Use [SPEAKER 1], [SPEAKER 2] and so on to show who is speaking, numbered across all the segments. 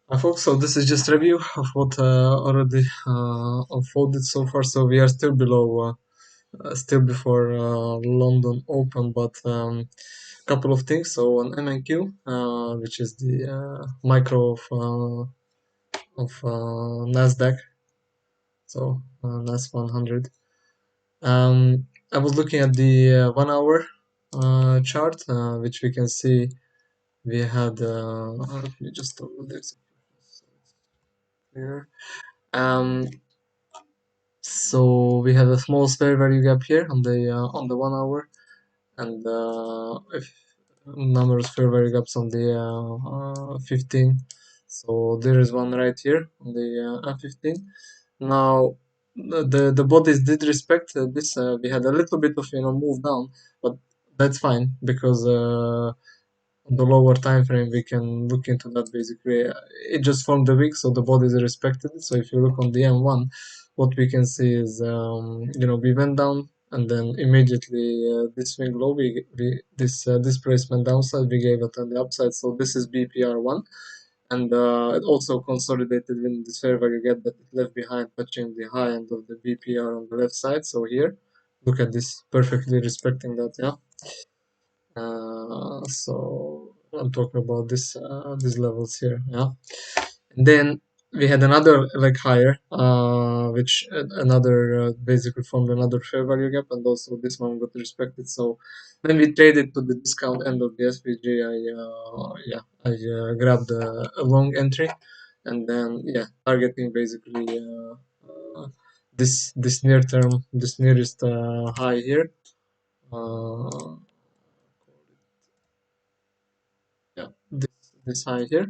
[SPEAKER 1] I hope so. This is just review of what already unfolded so far. So we are still below, still before London Open, but couple of things. So on MNQ, which is the micro of Nasdaq, so Nas 100. I was looking at the 1 hour chart, which we can see we had. Let me just toggle this here. Um, So we have a small fair value gap here on the 1 hour, and if numerous fair value gaps on the 15. So there is one right here on the 15. Now the bodies did respect this. We had a little bit of move down, but that's fine because on the lower time frame we can look into that. Basically it just formed a wick, so the bodies respected it. So if you look on the M1, what we can see is we went down, and then immediately this swing low, we this displacement downside we gave it on the upside. So this is BPR1, and it also consolidated in this fair value gap that it left behind, touching the high end of the BPR on the left side. So here, look at this, perfectly respecting that. Yeah. So I'm talking about these levels here. Yeah. And then we had another like higher, which another basically formed another fair value gap, and also this one got respected. So when we traded to the discount end of the SVG, I grabbed a long entry, and then targeting basically this near term, this nearest high here. Uh, yeah, this high here.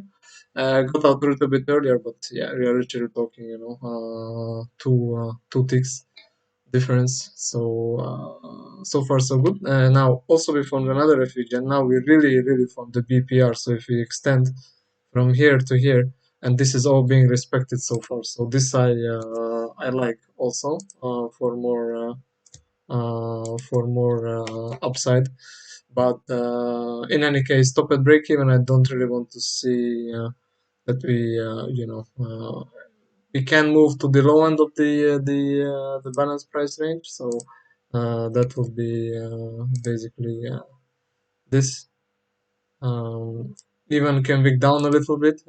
[SPEAKER 1] Got out a little bit earlier, but yeah, we are literally talking, two ticks difference. So so far so good. Now also we found another refuge, and now we really found the BPR. So if we extend from here to here, and this is all being respected so far. So this I like also for more upside. But in any case, stop at break even. I don't really want to see that we can move to the low end of the balance price range. So that will be basically this. Um, Even can wick down a little bit.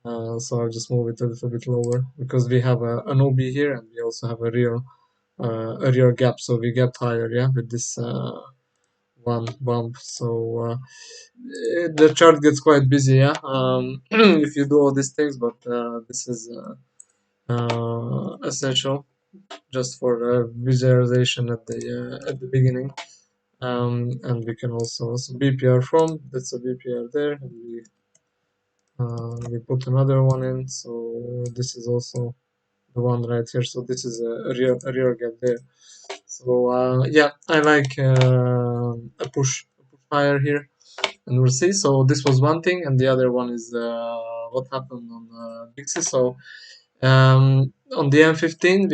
[SPEAKER 1] Yeah, so I'll just move it a little bit lower because we have an OB here, and we also have a real gap. So we gapped higher, yeah, with this one bump. So the chart gets quite busy, yeah, if you do all these things, but this is essential just for visualization at the beginning. And we can also BPR from, that's a BPR there, and we put another one in. So this is also the one right here. So this is a real gap there. So yeah, I like a push higher here, and we'll see. So this was one thing, and the other one is what happened on Dixie. So on the M15,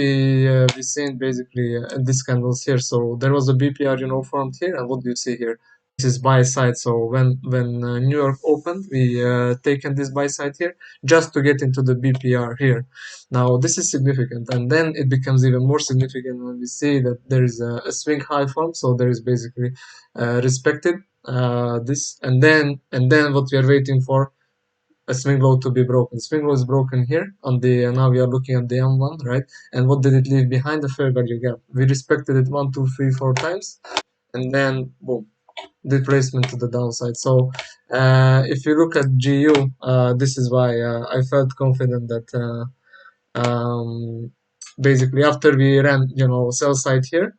[SPEAKER 1] we seen basically these candles here. So there was a BPR, formed here, and what do you see here? This is buy side. So when New York opened, we taken this buy side here just to get into the BPR here. Now this is significant, and then it becomes even more significant when we see that there is a swing high form. So there is basically respected this, and then what we are waiting for, a swing low to be broken. Swing low is broken here on the now we are looking at the M1, right? And what did it leave behind? The fair value gap. We respected it 1, 2, 3, 4 times, and then boom, displacement to the downside. So if you look at GU, this is why I felt confident that basically after we ran, sell side here.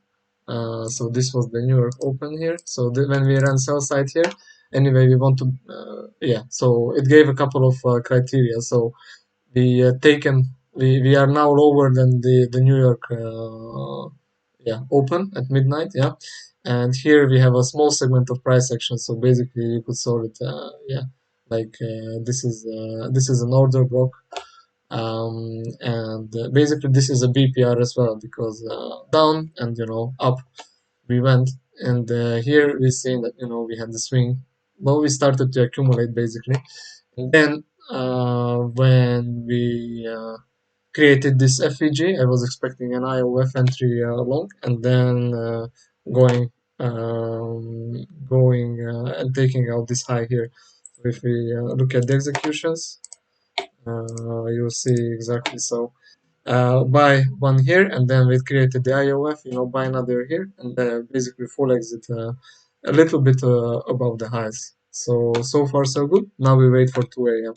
[SPEAKER 1] So this was the New York Open here. So when we ran sell side here, anyway, we want to, So it gave a couple of criteria. So we we are now lower than the New York open at midnight. Yeah, and here we have a small segment of price action. So basically, you could solve it. Like this is an order block, and basically this is a BPR as well, because down and up we went, and here we see that we had the swing but we started to accumulate basically. And then when we created this FEG, I was expecting an IOF entry long, and then going and taking out this high here. So if we look at the executions, you'll see exactly so. Buy one here, and then we created the IOF, buy another here, and basically full exit a little bit above the highs. So far so good. Now we wait for 2 a.m.